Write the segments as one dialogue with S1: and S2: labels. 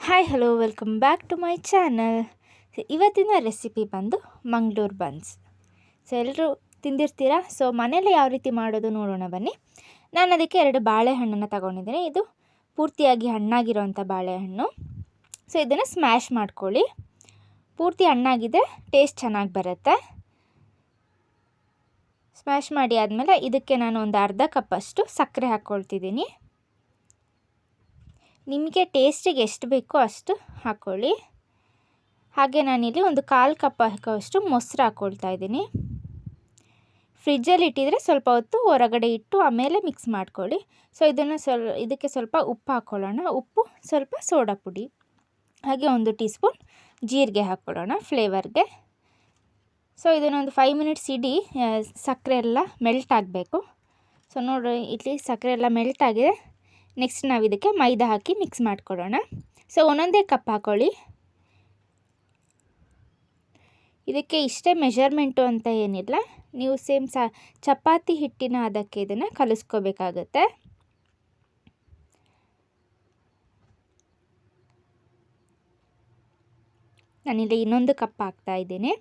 S1: Hi hello welcome back to my channel. ಇವತ್ತಿನ recipe ಬಂದು Mangaluru buns. ಎಲ್ಲರೂ ತಿಂದಿರ್ತೀರಾ. ಮನೇಲಿ ಯಾವ ರೀತಿ ಮಾಡೋದು ನೋಡೋಣ ಬನ್ನಿ. ನಾನು ಅದಕ್ಕೆ 2 ಬಾಳೆಹಣ್ಣನ್ನು ತಗೊಂಡಿದ್ದೀನಿ. ಇದು ಪೂರ್ತಿಯಾಗಿ ಹಣ್ಣಾಗಿರೋವಂಥ ಬಾಳೆಹಣ್ಣು. ಇದನ್ನು ಸ್ಮ್ಯಾಶ್ ಮಾಡ್ಕೊಳ್ಳಿ. ಪೂರ್ತಿ ಹಣ್ಣಾಗಿದ್ದರೆ ಟೇಸ್ಟ್ ಚೆನ್ನಾಗಿ ಬರುತ್ತೆ. ಸ್ಮ್ಯಾಶ್ ಮಾಡಿ ಆದಮೇಲೆ ಇದಕ್ಕೆ ನಾನು ಒಂದು ಅರ್ಧ ಕಪ್ಪಷ್ಟು ಸಕ್ಕರೆ ಹಾಕ್ಕೊಳ್ತಿದ್ದೀನಿ. ನಿಮಗೆ ಟೇಸ್ಟಿಗೆ ಎಷ್ಟು ಬೇಕೋ ಅಷ್ಟು ಹಾಕ್ಕೊಳ್ಳಿ. ಹಾಗೆ ನಾನಿಲ್ಲಿ ಒಂದು 1/4 ಕಪ್ ಹಾಕೋಷ್ಟು ಮೊಸರು ಹಾಕ್ಕೊಳ್ತಾ ಇದ್ದೀನಿ. ಫ್ರಿಜ್ಜಲ್ಲಿ ಇಟ್ಟಿದ್ರೆ ಸ್ವಲ್ಪ ಹೊತ್ತು ಹೊರಗಡೆ ಇಟ್ಟು ಆಮೇಲೆ ಮಿಕ್ಸ್ ಮಾಡ್ಕೊಳ್ಳಿ. ಇದಕ್ಕೆ ಸ್ವಲ್ಪ ಉಪ್ಪು ಹಾಕ್ಕೊಳ್ಳೋಣ. ಉಪ್ಪು, ಸ್ವಲ್ಪ ಸೋಡಾ ಪುಡಿ, ಹಾಗೆ 1 ಟೀ ಸ್ಪೂನ್ ಜೀರಿಗೆ ಹಾಕ್ಕೊಳ್ಳೋಣ ಫ್ಲೇವರ್ಗೆ. ಇದನ್ನೊಂದು 5 ಮಿನಿಟ್ಸ್ ಇಡಿ. ಸಕ್ಕರೆ ಎಲ್ಲ ಮೆಲ್ಟ್ ಆಗಬೇಕು. ನೋಡ್ರಿ, ಇಲ್ಲಿ ಸಕ್ಕರೆ ಎಲ್ಲ ಮೆಲ್ಟ್ ಆಗಿದೆ. ನೆಕ್ಸ್ಟ್ ನಾವು ಇದಕ್ಕೆ ಮೈದಾ ಹಾಕಿ ಮಿಕ್ಸ್ ಮಾಡ್ಕೊಳ್ಳೋಣ. ಒಂದೊಂದೇ ಕಪ್ ಹಾಕ್ಕೊಳ್ಳಿ. ಇದಕ್ಕೆ ಇಷ್ಟೇ ಮೆಷರ್ಮೆಂಟು ಅಂತ ಏನಿಲ್ಲ. ನೀವು ಸೇಮ್ ಚಪಾತಿ ಹಿಟ್ಟಿನ ಅದಕ್ಕೆ ಇದನ್ನು ಕಲಿಸ್ಕೋಬೇಕಾಗತ್ತೆ. ನಾನಿಲ್ಲಿ ಇನ್ನೊಂದು ಕಪ್ ಹಾಕ್ತಾ ಇದ್ದೀನಿ.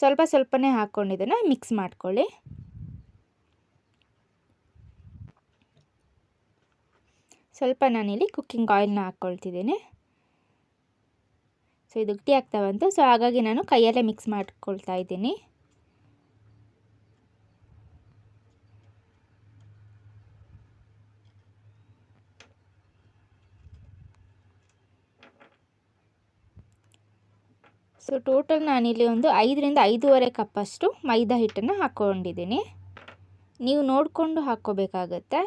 S1: ಸ್ವಲ್ಪ ಸ್ವಲ್ಪನೇ ಹಾಕ್ಕೊಂಡಿದ್ದನ್ನು ಮಿಕ್ಸ್ ಮಾಡ್ಕೊಳ್ಳಿ. ಸ್ವಲ್ಪ ನಾನಿಲ್ಲಿ ಕುಕ್ಕಿಂಗ್ ಆಯಿಲ್ನ ಹಾಕ್ಕೊಳ್ತಿದ್ದೀನಿ. ಇದು ಗಟ್ಟಿ ಆಗ್ತಾ ಬಂತು. ಹಾಗಾಗಿ ನಾನು ಕೈಯಲ್ಲೇ ಮಿಕ್ಸ್ ಮಾಡ್ಕೊಳ್ತಾ ಇದ್ದೀನಿ. ಟೋಟಲ್ ನಾನಿಲ್ಲಿ ಒಂದು 5ರಿಂದ 5.5 ಕಪ್ಪಷ್ಟು ಮೈದಾ ಹಿಟ್ಟನ್ನು ಹಾಕ್ಕೊಂಡಿದ್ದೀನಿ. ನೀವು ನೋಡಿಕೊಂಡು ಹಾಕ್ಕೋಬೇಕಾಗತ್ತೆ.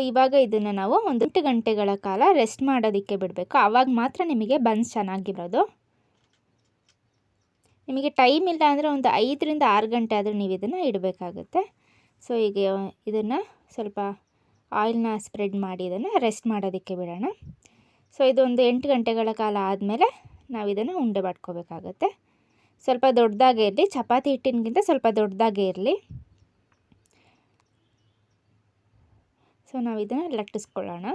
S1: ಇವಾಗ ಇದನ್ನು ನಾವು 8 ಗಂಟೆಗಳ ಕಾಲ ರೆಸ್ಟ್ ಮಾಡೋದಕ್ಕೆ ಬಿಡಬೇಕು. ಆವಾಗ ಮಾತ್ರ ನಿಮಗೆ ಬನ್ಸ್ ಚೆನ್ನಾಗಿರೋದು. ನಿಮಗೆ ಟೈಮ್ ಇಲ್ಲ ಅಂದರೆ ಒಂದು 5ರಿಂದ 6 ಗಂಟೆ ಆದರೂ ನೀವು ಇದನ್ನು ಇಡಬೇಕಾಗುತ್ತೆ. ಈಗ ಇದನ್ನು ಸ್ವಲ್ಪ ಆಯಿಲ್ನ ಸ್ಪ್ರೆಡ್ ಮಾಡಿ ಇದನ್ನು ರೆಸ್ಟ್ ಮಾಡೋದಕ್ಕೆ ಬಿಡೋಣ. ಇದೊಂದು 8 ಗಂಟೆಗಳ ಕಾಲ ಆದಮೇಲೆ ನಾವು ಇದನ್ನು ಉಂಡೆ ಮಾಡ್ಕೋಬೇಕಾಗತ್ತೆ. ಸ್ವಲ್ಪ ದೊಡ್ಡದಾಗೇ ಇರಲಿ, ಚಪಾತಿ ಹಿಟ್ಟಿನಗಿಂತ ಸ್ವಲ್ಪ ದೊಡ್ಡದಾಗೇ ಇರಲಿ. ನಾವು ಇದನ್ನು ಲಟ್ಟಿಸ್ಕೊಳ್ಳೋಣ.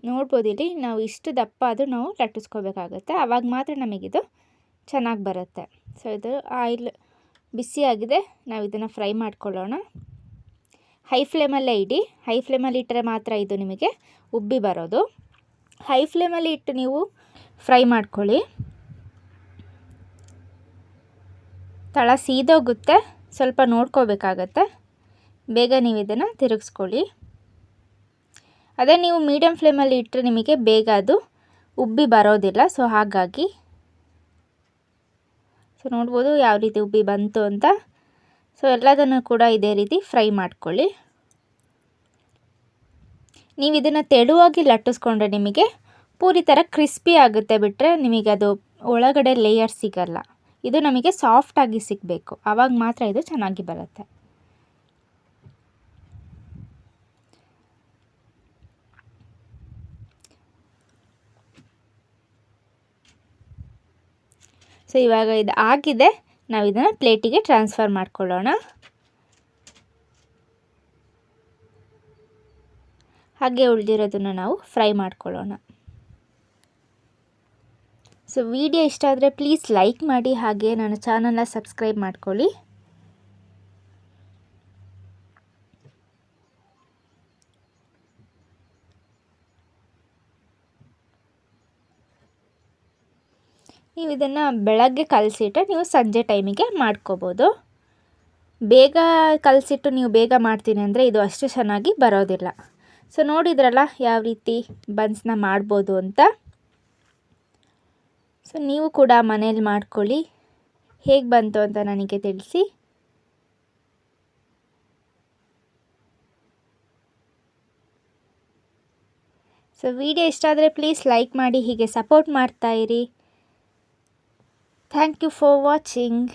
S1: ನೋಡ್ಬೋದು, ಇಲ್ಲಿ ನಾವು ಇಷ್ಟು ದಪ್ಪ ಆದರೂ ನಾವು ಲಟ್ಟಿಸ್ಕೋಬೇಕಾಗತ್ತೆ. ಆವಾಗ ಮಾತ್ರ ನಮಗಿದು ಚೆನ್ನಾಗಿ ಬರುತ್ತೆ. ಇದು ಆಯಿಲ್ ಬಿಸಿಯಾಗಿದೆ. ನಾವು ಇದನ್ನು ಫ್ರೈ ಮಾಡ್ಕೊಳ್ಳೋಣ. ಹೈ ಫ್ಲೇಮಲ್ಲೇ ಇಡಿ. ಹೈ ಫ್ಲೇಮಲ್ಲಿ ಇಟ್ಟರೆ ಮಾತ್ರ ಇದು ನಿಮಗೆ ಉಬ್ಬಿ ಬರೋದು. ಹೈ ಫ್ಲೇಮಲ್ಲಿ ಇಟ್ಟು ನೀವು ಫ್ರೈ ಮಾಡ್ಕೊಳ್ಳಿ. ತಳ ಸೀದೋಗುತ್ತೆ, ಸ್ವಲ್ಪ ನೋಡ್ಕೋಬೇಕಾಗತ್ತೆ. ಬೇಗ ನೀವು ಇದನ್ನು ತಿರುಗಿಸ್ಕೊಳ್ಳಿ. ಅದೇ ನೀವು ಮೀಡಿಯಮ್ ಫ್ಲೇಮಲ್ಲಿ ಇಟ್ಟರೆ ನಿಮಗೆ ಬೇಗ ಅದು ಉಬ್ಬಿ ಬರೋದಿಲ್ಲ. ಹಾಗಾಗಿ ನೋಡ್ಬೋದು ಯಾವ ರೀತಿ ಉಬ್ಬಿ ಬಂತು ಅಂತ. ಎಲ್ಲದನ್ನು ಕೂಡ ಇದೇ ರೀತಿ ಫ್ರೈ ಮಾಡ್ಕೊಳ್ಳಿ. ನೀವು ಇದನ್ನು ತೆಳುವಾಗಿ ಲಟ್ಟಿಸ್ಕೊಂಡ್ರೆ ನಿಮಗೆ ಪೂರಿ ಥರ ಕ್ರಿಸ್ಪಿ ಆಗುತ್ತೆ. ಬಿಟ್ಟರೆ ನಿಮಗೆ ಅದು ಒಳಗಡೆ ಲೇಯರ್ ಸಿಗಲ್ಲ. ಇದು ನಮಗೆ ಸಾಫ್ಟಾಗಿ ಸಿಗಬೇಕು. ಆವಾಗ ಮಾತ್ರ ಇದು ಚೆನ್ನಾಗಿ ಬರುತ್ತೆ. ಇವಾಗ ಇದು ಆಗಿದೆ. ನಾವು ಇದನ್ನು ಪ್ಲೇಟಿಗೆ ಟ್ರಾನ್ಸ್ಫರ್ ಮಾಡ್ಕೊಳ್ಳೋಣ. ಹಾಗೆ ಉಳಿದಿರೋದನ್ನು ನಾವು ಫ್ರೈ ಮಾಡ್ಕೊಳ್ಳೋಣ. ವಿಡಿಯೋ ಇಷ್ಟ ಆದರೆ ಪ್ಲೀಸ್ ಲೈಕ್ ಮಾಡಿ, ಹಾಗೆ ನನ್ನ ಚಾನಲ್ನ ಸಬ್ಸ್ಕ್ರೈಬ್ ಮಾಡ್ಕೊಳ್ಳಿ. ನೀವು ಇದನ್ನು ಬೆಳಗ್ಗೆ ಕಲಸಿಟ್ಟರೆ ನೀವು ಸಂಜೆ ಟೈಮಿಗೆ ಮಾಡ್ಕೋಬೋದು. ಬೇಗ ಕಲಸಿಟ್ಟು ನೀವು ಬೇಗ ಮಾಡ್ತೀನಿ ಅಂದರೆ ಇದು ಅಷ್ಟು ಚೆನ್ನಾಗಿ ಬರೋದಿಲ್ಲ. ನೋಡಿದ್ರಲ್ಲ ಯಾವ ರೀತಿ ಬನ್ಸ್ನ ಮಾಡ್ಬೋದು ಅಂತ. ನೀವು ಕೂಡ ಮನೇಲಿ ಮಾಡ್ಕೊಳ್ಳಿ. ಹೇಗೆ ಬಂತು ಅಂತ ನನಗೆ ತಿಳಿಸಿ. ವಿಡಿಯೋ ಇಷ್ಟ ಆದರೆ ಪ್ಲೀಸ್ ಲೈಕ್ ಮಾಡಿ, ಹೀಗೆ ಸಪೋರ್ಟ್ ಮಾಡ್ತಾ ಇರಿ. Thank you for watching.